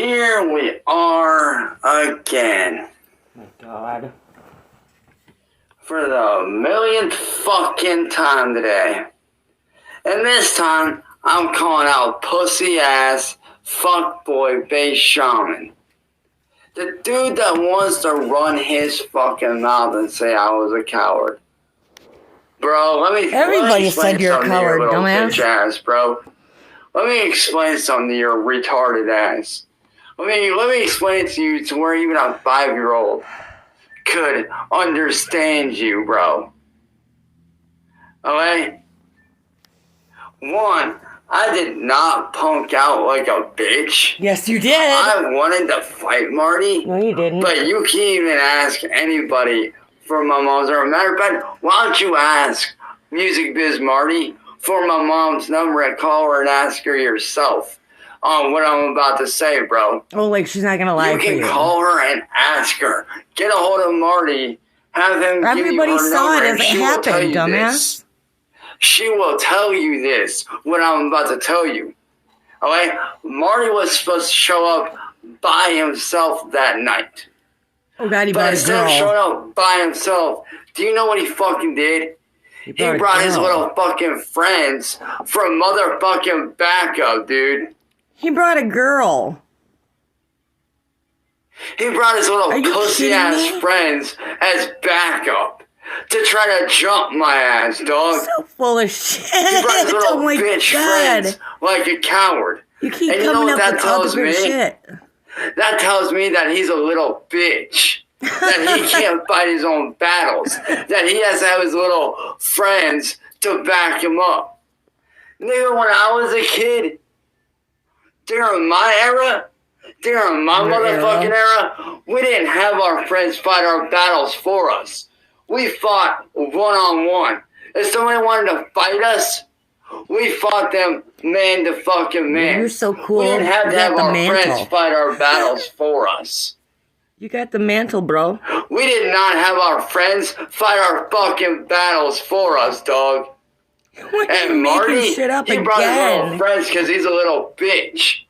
here we are again. Oh, God. For the millionth fucking time today. And this time, I'm calling out pussy-ass fuckboy bass shaman. The dude that wants to run his fucking mouth and say I was a coward. Bro, Everybody said you're a coward, dumbass. Bitch ass, bro. Let me explain something to your retarded ass. Let me explain it to you to where even a 5-year-old could understand you, bro. Okay? One, I did not punk out like a bitch. Yes, you did. I wanted to fight Marty. No, you didn't. But you can't even ask anybody for my mom's. Or a matter of fact, why don't you ask Music Biz Marty for my mom's number and call her and ask her yourself on what I'm about to say, bro. Oh, like she's not gonna lie you for you. You can call her and ask her. Get a hold of Marty. Have him Everybody give you her saw number, it as it happened, dumbass. This. She will tell you this, what I'm about to tell you. Okay? Marty was supposed to show up by himself that night. Oh, God, he brought a girl. Instead of showing up by himself, do you know what he fucking did? He brought his little fucking friends from motherfucking backup, dude. He brought a girl. He brought his little pussy-ass friends as backup to try to jump my ass, dog. So full of shit. He brought his little bitch friends like a coward. You keep coming up with other shit. That tells me that he's a little bitch. That he can't fight his own battles. That he has to have his little friends to back him up. Nigga, when I was a kid, during my era, during my motherfucking era, we didn't have our friends fight our battles for us. We fought one-on-one. If somebody wanted to fight us, we fought them man to fucking man. You're so cool. We didn't have to have our friends fight our battles for us. You got the mantle, bro. We did not have our friends fight our fucking battles for us, dog. And Marty, shit up he brought his little friends because he's a little bitch.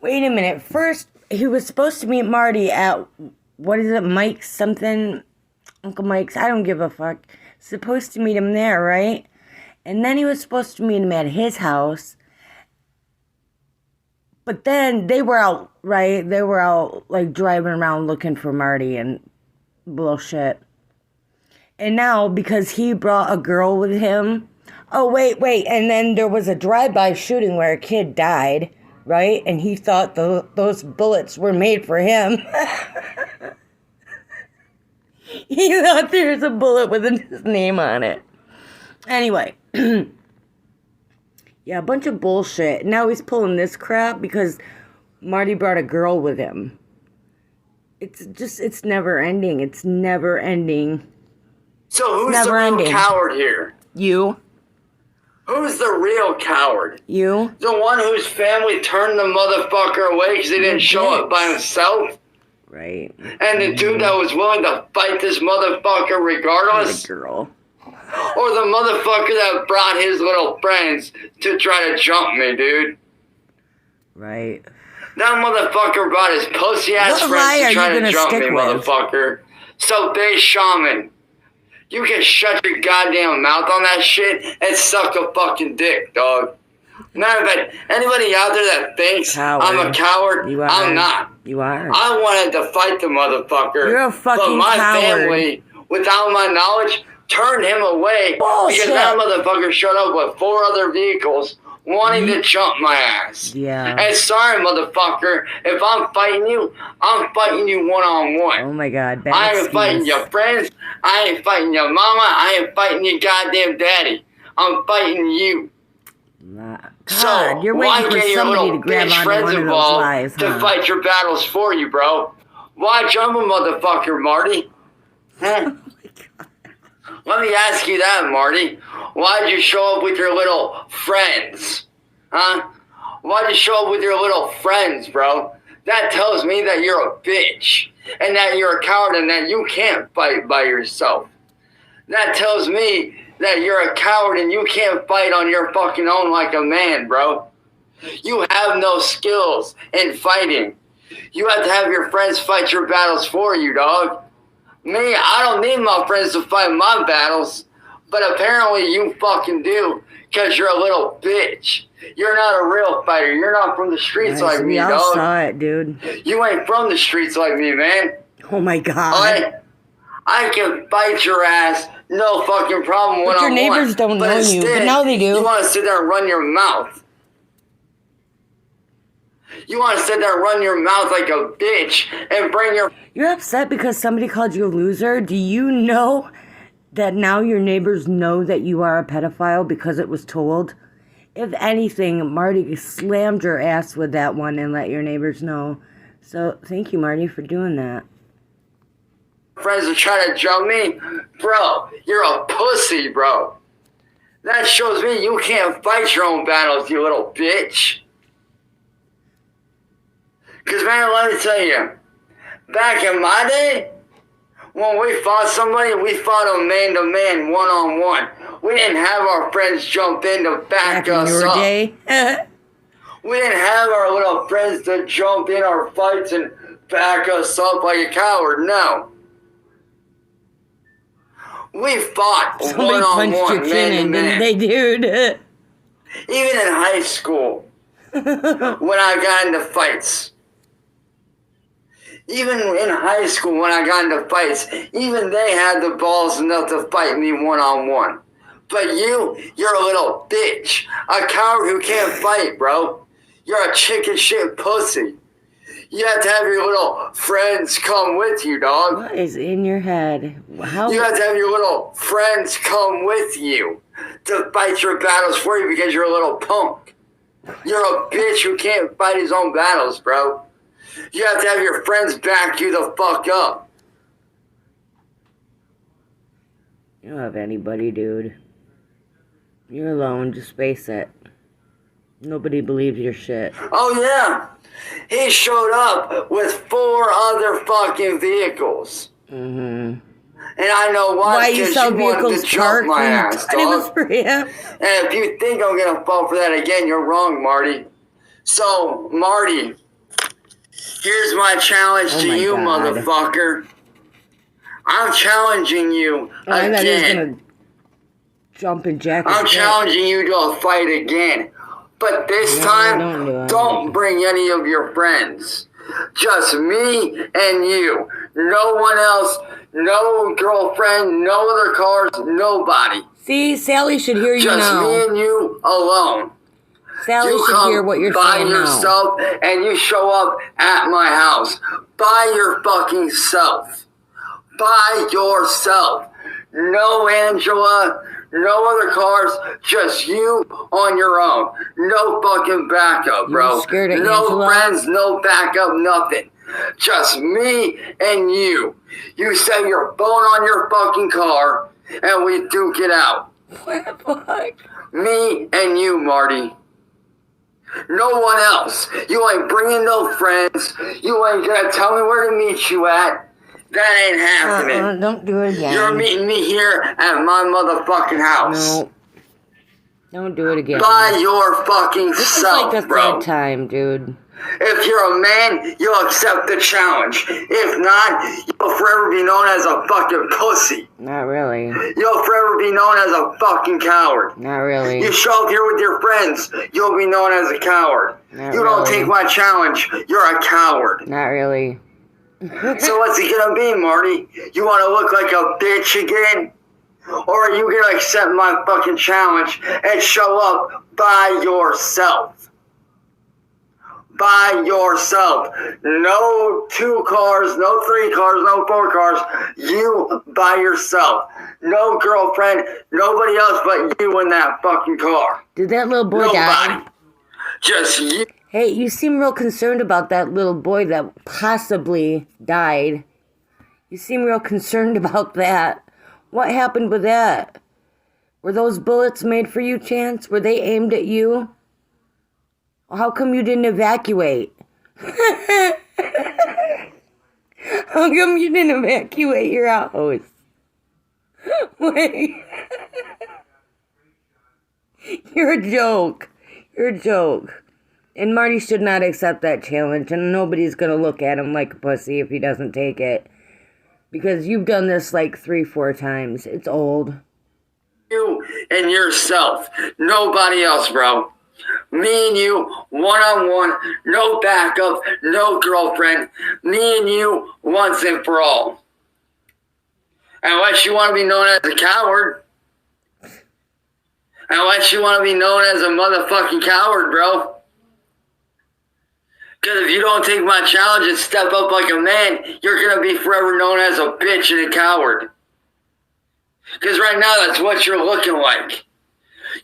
Wait a minute. First, he was supposed to meet Marty at, what is it, Mike's something? Uncle Mike's, I don't give a fuck. Supposed to meet him there, right? And then he was supposed to meet him at his house. But then they were out, right? They were out, like, driving around looking for Marty and bullshit. And now, because he brought a girl with him... Oh, wait. And then there was a drive-by shooting where a kid died, right? And he thought those bullets were made for him. He thought there was a bullet with his name on it. Anyway. Yeah, a bunch of bullshit. Now he's pulling this crap because Marty brought a girl with him. It's never ending. It's never ending. So who's the real coward here? You. Who's the real coward? You. The one whose family turned the motherfucker away because he didn't show up by himself? Right. And the dude that was willing to fight this motherfucker regardless? The girl. Or the motherfucker that brought his little friends to try to jump me, dude. Right. That motherfucker brought his pussy-ass friends to try to jump me, motherfucker. So, bass shaman, you can shut your goddamn mouth on that shit and suck a fucking dick, dog. Matter of fact, anybody out there that thinks I'm a coward, I'm not. You are. I wanted to fight the motherfucker. You're a fucking coward. But my family, without my knowledge, turned him away because that motherfucker showed up with 4 other vehicles wanting to jump my ass. Yeah. And sorry, motherfucker, if I'm fighting you, I'm fighting you one-on-one. Oh my God, bad I ain't fighting your friends. I ain't fighting your mama. I ain't fighting your goddamn daddy. I'm fighting you. God, you're waiting for somebody to grab onto one of those lies, to fight your battles for you, bro. Why jump a motherfucker, Marty? Huh? Let me ask you that, Marty. Why'd you show up with your little friends? Huh? Why'd you show up with your little friends, bro? That tells me that you're a bitch. And that you're a coward and that you can't fight by yourself. That tells me that you're a coward and you can't fight on your fucking own like a man, bro. You have no skills in fighting. You have to have your friends fight your battles for you, dog. Me, I don't need my friends to fight my battles. But apparently you fucking do. Because you're a little bitch. You're not a real fighter. You're not from the streets like me, we all dog. saw it, dude. You ain't from the streets like me, man. Oh my god. I can fight your ass, no fucking problem. But your neighbors don't know you, but now they do. You want to sit there and run your mouth. You want to sit there and run your mouth like a bitch and bring your... You're upset because somebody called you a loser? Do you know that now your neighbors know that you are a pedophile because it was told? If anything, Marty slammed your ass with that one and let your neighbors know. So thank you, Marty, for doing that. Friends are trying to jump me? Bro, you're a pussy, bro. That shows me you can't fight your own battles, you little bitch. Because, man, let me tell you, back in my day, when we fought somebody, we fought them man-to-man, one-on-one. We didn't have our friends jump in to back us up. Day. We didn't have our little friends to jump in our fights and back us up like a coward, no. We fought one-on-one, man-to-man. They dude. Even in high school, when I got into fights. Even in high school, when I got into fights, even they had the balls enough to fight me one-on-one. But you're a little bitch. A coward who can't fight, bro. You're a chicken shit pussy. You have to have your little friends come with you, dog. What is in your head? How? You have to have your little friends come with you to fight your battles for you because you're a little punk. You're a bitch who can't fight his own battles, bro. You have to have your friends back you the fuck up. You don't have anybody, dude. You're alone, just face it. Nobody believes your shit. Oh, yeah. He showed up with 4 other fucking vehicles. Mm-hmm. And I know why, you saw vehicles parked my ass, and it was for him. And if you think I'm going to fall for that again, you're wrong, Marty. So, Marty, here's my challenge to you, God. Motherfucker. I'm challenging you again. I thought he was going to jump and jack his I'm challenging you to a fight again. But this time, don't bring any of your friends. Just me and you. No one else, no girlfriend, no other cars, nobody. See, Sally should hear you just now. Just me and you alone. Sally should hear what you're saying now. By yourself and you show up at my house. By your fucking self. By yourself. No Angela. No other cars, just you on your own. No fucking backup, bro. You scared of no Angela? Friends, no backup, nothing. Just me and you. You set your phone on your fucking car, and we duke it out. What the fuck? Me and you, Marty. No one else. You ain't bringing no friends. You ain't gonna tell me where to meet you at. That ain't happening. Don't do it again. You're meeting me here at my motherfucking house. No. Don't do it again. By your fucking this self, is like the bro. third time, dude. If you're a man, you'll accept the challenge. If not, you'll forever be known as a fucking pussy. Not really. You'll forever be known as a fucking coward. Not really. You show up here with your friends, you'll be known as a coward. Not you really. don't take my challenge, you're a coward. Not really. So what's it gonna be, Marty? You wanna look like a bitch again? Or are you gonna accept my fucking challenge and show up by yourself? By yourself. No 2 cars, no 3 cars, no 4 cars. You by yourself. No girlfriend, nobody else but you in that fucking car. Did that little boy die? Just you. Hey, you seem real concerned about that little boy that possibly died. You seem real concerned about that. What happened with that? Were those bullets made for you, Chance? Were they aimed at you? How come you didn't evacuate? How come you didn't evacuate your house? Wait. You're a joke. You're a joke. And Marty should not accept that challenge, and nobody's gonna look at him like a pussy if he doesn't take it. Because you've done this like 3-4 times. It's old. You and yourself. Nobody else, bro. Me and you, one-on-one, no backup, no girlfriend. Me and you, once and for all. Unless you want to be known as a coward. Unless you want to be known as a motherfucking coward, bro. Because if you don't take my challenge and step up like a man, you're going to be forever known as a bitch and a coward. Because right now, that's what you're looking like.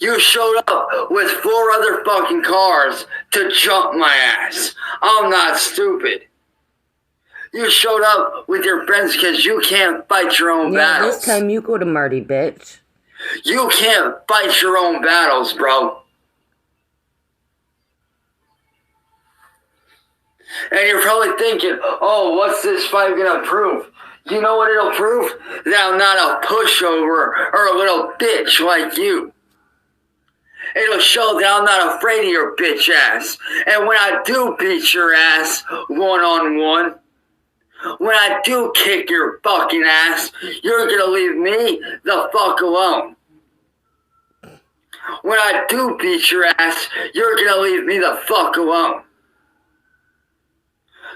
You showed up with 4 other fucking cars to jump my ass. I'm not stupid. You showed up with your friends because you can't fight your own battles. This time you go to Marty, bitch. You can't fight your own battles, bro. And you're probably thinking, oh, what's this fight gonna prove? You know what it'll prove? That I'm not a pushover or a little bitch like you. It'll show that I'm not afraid of your bitch ass. And when I do beat your ass one-on-one, when I do kick your fucking ass, you're gonna leave me the fuck alone. When I do beat your ass, you're gonna leave me the fuck alone.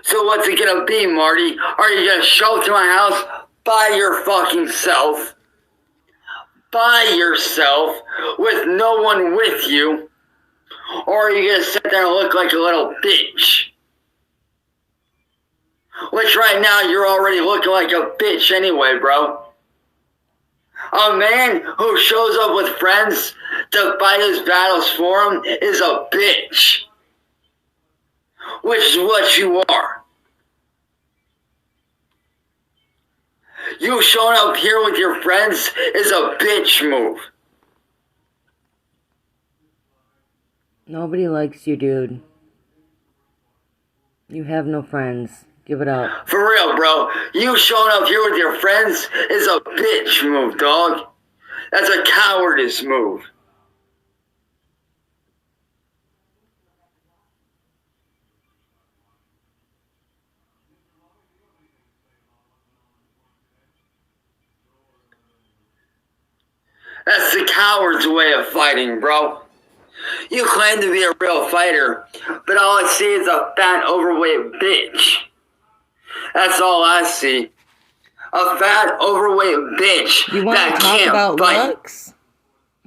So what's it gonna be, Marty? Are you gonna show up to my house by your fucking self? By yourself, with no one with you? Or are you gonna sit there and look like a little bitch? Which right now, you're already looking like a bitch anyway, bro. A man who shows up with friends to fight his battles for him is a bitch. Which is what you are. You showing up here with your friends is a bitch move. Nobody likes you, dude. You have no friends. Give it up. For real, bro. You showing up here with your friends is a bitch move, dog. That's a cowardice move. That's the coward's way of fighting, bro. You claim to be a real fighter, but all I see is a fat, overweight bitch. That's all I see. A fat, overweight bitch you want that to talk can't about fight. Looks?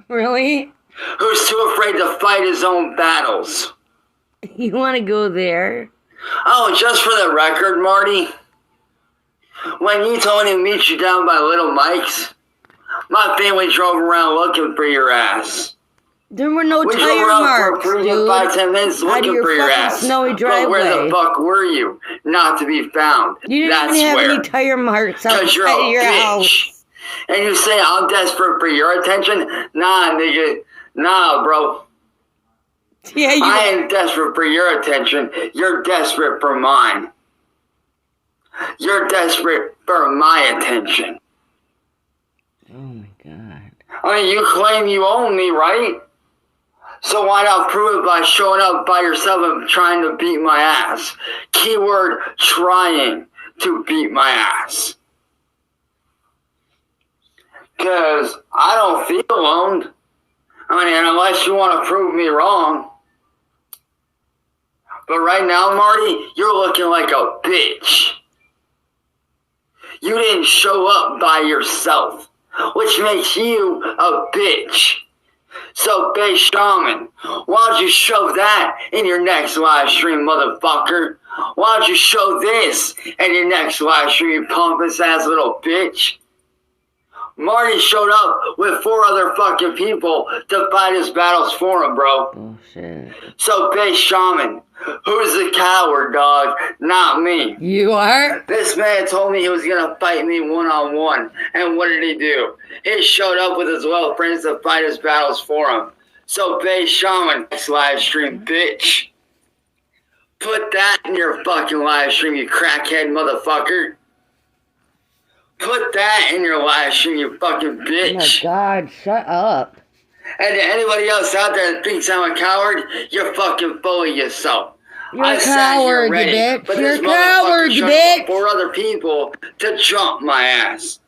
Really? Who's too afraid to fight his own battles. You want to go there? Oh, just for the record, Marty, when you told me to meet you down by Little Mike's, my family drove around looking for your ass. There were no We tire drove around marks, for a dude. 5-10 minutes Out of looking for your fucking ass. snowy But where driveway. the fuck were you? Not to be found. You didn't That's even have where. any tire marks outside You're of a your bitch. house. And you say I'm desperate for your attention? Nah, nigga. Nah, bro. Yeah, you. I ain't desperate for your attention. You're desperate for mine. You're desperate for my attention. Oh my god. I mean, you claim you own me, right? So why not prove it by showing up by yourself and trying to beat my ass? Keyword, trying to beat my ass. Because I don't feel owned. I mean, unless you want to prove me wrong. But right now, Marty, you're looking like a bitch. You didn't show up by yourself, which makes you a bitch. So, Bay Shaman, why don't you show that in your next live stream, motherfucker? Why don't you show this in your next live stream, you pompous ass little bitch? Marty showed up with 4 other fucking people to fight his battles for him, bro. Bullshit. So, Bay Shaman, who's the coward, dog? Not me. You are? This man told me he was gonna fight me one-on-one, and what did he do? He showed up with his little friends to fight his battles for him. So, Bay Shaman, next live stream, bitch. Put that in your fucking live stream, you crackhead motherfucker. Put that in your live stream, you fucking Oh my bitch. god, shut up. And to anybody else out there that thinks I'm a coward, you're fucking full of yourself. You're a coward, you bitch. You're a coward, you bitch. 4 other people to jump my ass.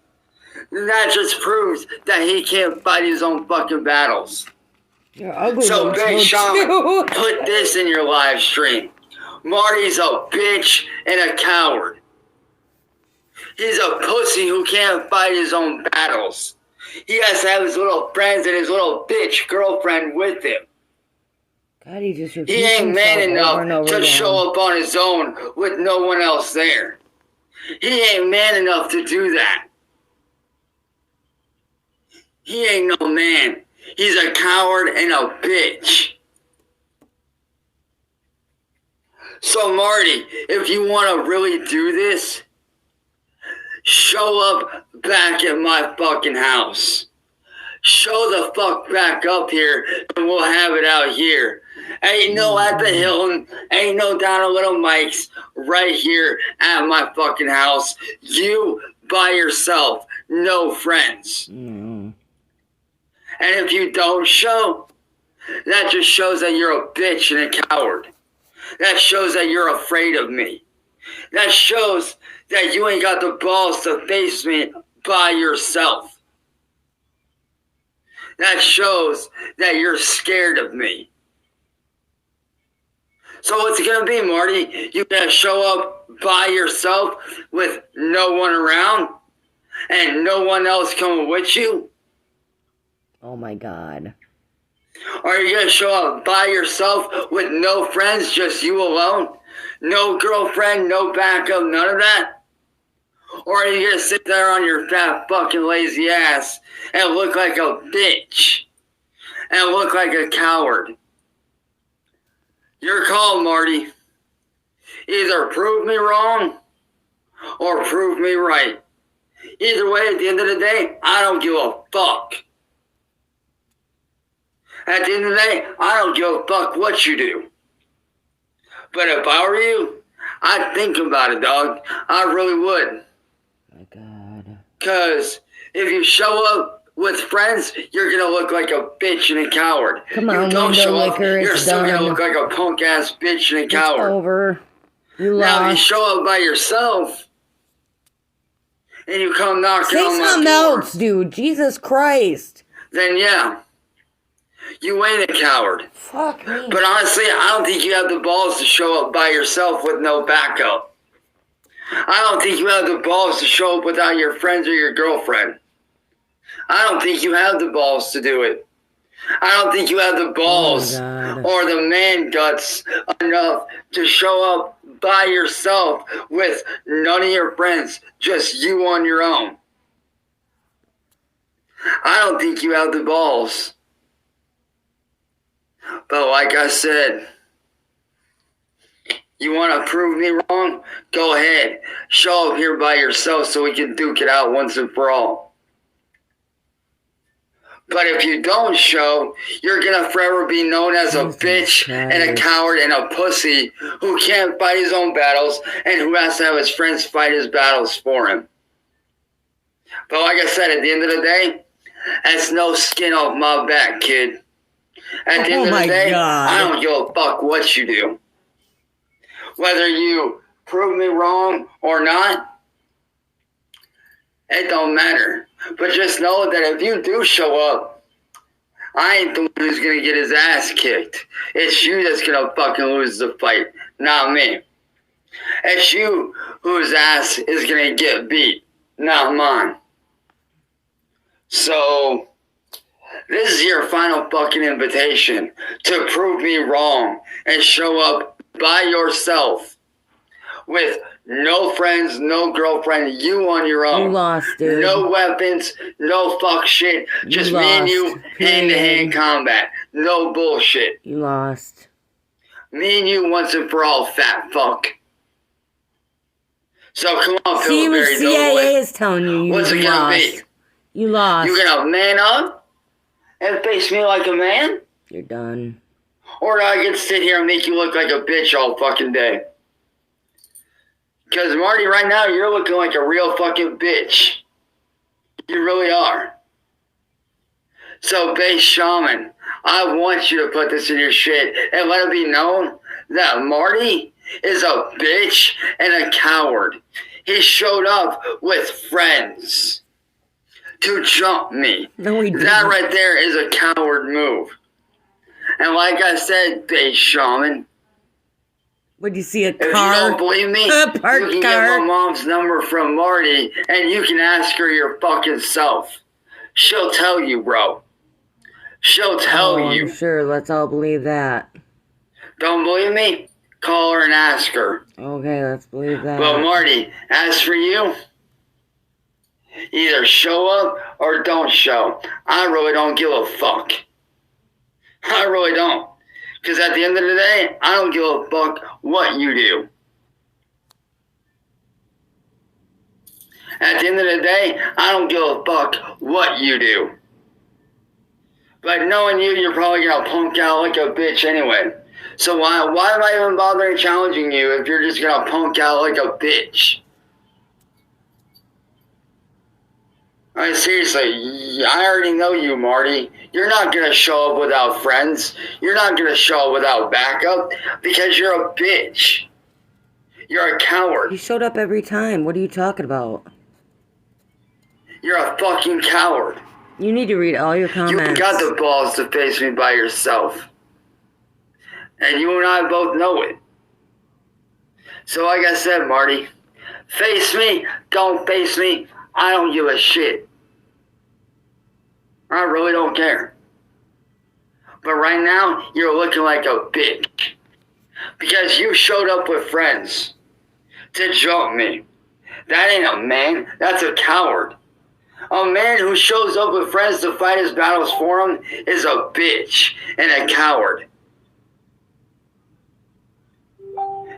And that just proves that he can't fight his own fucking battles. You're ugly. So, Big Sean, put this in your live stream. Marty's a bitch and a coward. He's a pussy who can't fight his own battles. He has to have his little friends and his little bitch girlfriend with him. God, he ain't man enough to show up on his own with no one else there. He ain't man enough to do that. He ain't no man. He's a coward and a bitch. So, Marty, if you want to really do this, show up back at my fucking house. Show the fuck back up here and we'll have it out here. Ain't no at the Hilton, ain't no down at Little Mike's, right here at my fucking house. You by yourself, no friends. And if you don't show, that just shows that you're a bitch and a coward. That shows that you're afraid of me. That shows that you ain't got the balls to face me by yourself. That shows that you're scared of me. So what's it gonna be, Marty? You gonna show up by yourself with no one around and no one else coming with you? Oh my God. Or are you gonna show up by yourself with no friends, just you alone? No girlfriend, no backup, none of that? Or are you gonna sit there on your fat fucking lazy ass and look like a bitch? And look like a coward? Your call, Marty. Either prove me wrong or prove me right. Either way, at the end of the day, I don't give a fuck. At the end of the day, I don't give a fuck what you do. But if I were you, I'd think about it, dog. I really would. My God. Because if you show up with friends, you're going to look like a bitch and a coward. Come on, you don't show up, liquor, you're still going to done. look like a punk-ass bitch and a coward. It's over. You lost. Now, if you show up by yourself, and you come knocking on my door. Say something else, dude. Jesus Christ. Then, yeah. You ain't a coward. Fuck me. But honestly, I don't think you have the balls to show up by yourself with no backup. I don't think you have the balls to show up without your friends or your girlfriend. I don't think you have the balls to do it. I don't think you have the balls or the man guts enough to show up by yourself with none of your friends, just you on your own. I don't think you have the balls. But like I said, you want to prove me wrong? Go ahead. Show up here by yourself so we can duke it out once and for all. But if you don't show, you're going to forever be known as a bitch and a coward and a pussy who can't fight his own battles and who has to have his friends fight his battles for him. But like I said, at the end of the day, that's no skin off my back, kid. At the end of the day, I don't give a fuck what you do. Whether you prove me wrong or not, it don't matter. But just know that if you do show up, I ain't the one who's going to get his ass kicked. It's you that's going to fucking lose the fight, not me. It's you whose ass is going to get beat, not mine. So, this is your final fucking invitation to prove me wrong and show up by yourself with no friends, no girlfriend, you on your own. You lost, dude. No weapons, no fuck shit. Just me and you, hand-to-hand combat. No bullshit. You lost. Me and you once and for all, fat fuck. So come on, See what Pillsbury CIA is telling you. What's it gonna be? You lost. You gonna man up and face me like a man? You're done. Or I can sit here and make you look like a bitch all fucking day? Because, Marty, right now, you're looking like a real fucking bitch. You really are. So, Base Shaman, I want you to put this in your shit and let it be known that Marty is a bitch and a coward. He showed up with friends to jump me. No, he didn't. That right there is a coward move. And like I said, Base Shaman, Would you see a if you car? don't believe me, A you parked can car. get my mom's number from Marty and you can ask her your fucking self. She'll tell you, bro. She'll tell Oh, you. I'm sure. Let's all believe that. Don't believe me? Call her and ask her. Okay, let's believe that. Well, Marty, as for you, either show up or don't show. I really don't give a fuck. I really don't. Because at the end of the day, I don't give a fuck what you do. At the end of the day, I don't give a fuck what you do. But knowing you, you're probably going to punk out like a bitch anyway. So why am I even bothering challenging you if you're just going to punk out like a bitch? I mean, seriously, I already know you, Marty. You're not going to show up without friends. You're not going to show up without backup because you're a bitch. You're a coward. He showed up every time. What are you talking about? You're a fucking coward. You need to read all your You comments. got the balls to face me by yourself. And you and I both know it. So like I said, Marty, face me, don't face me, I don't give a shit. I really don't care. But right now, you're looking like a bitch. Because you showed up with friends to jump me. That ain't a man, that's a coward. A man who shows up with friends to fight his battles for him is a bitch and a coward.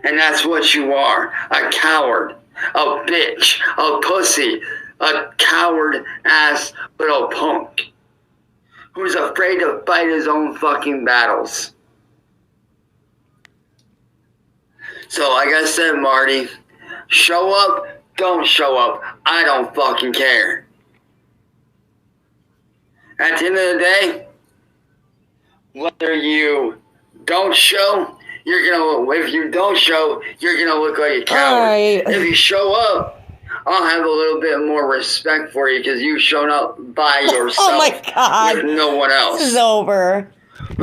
And that's what you are, a coward, a bitch, a pussy, a coward-ass little punk who's afraid to fight his own fucking battles. So like I said, Marty, show up, don't show up, I don't fucking care. At the end of the day, whether you don't show, if you don't show, you're gonna look like a coward. Alright. If you show up, I'll have a little bit more respect for you because you've shown up by yourself Oh my God. with no one else. This is over.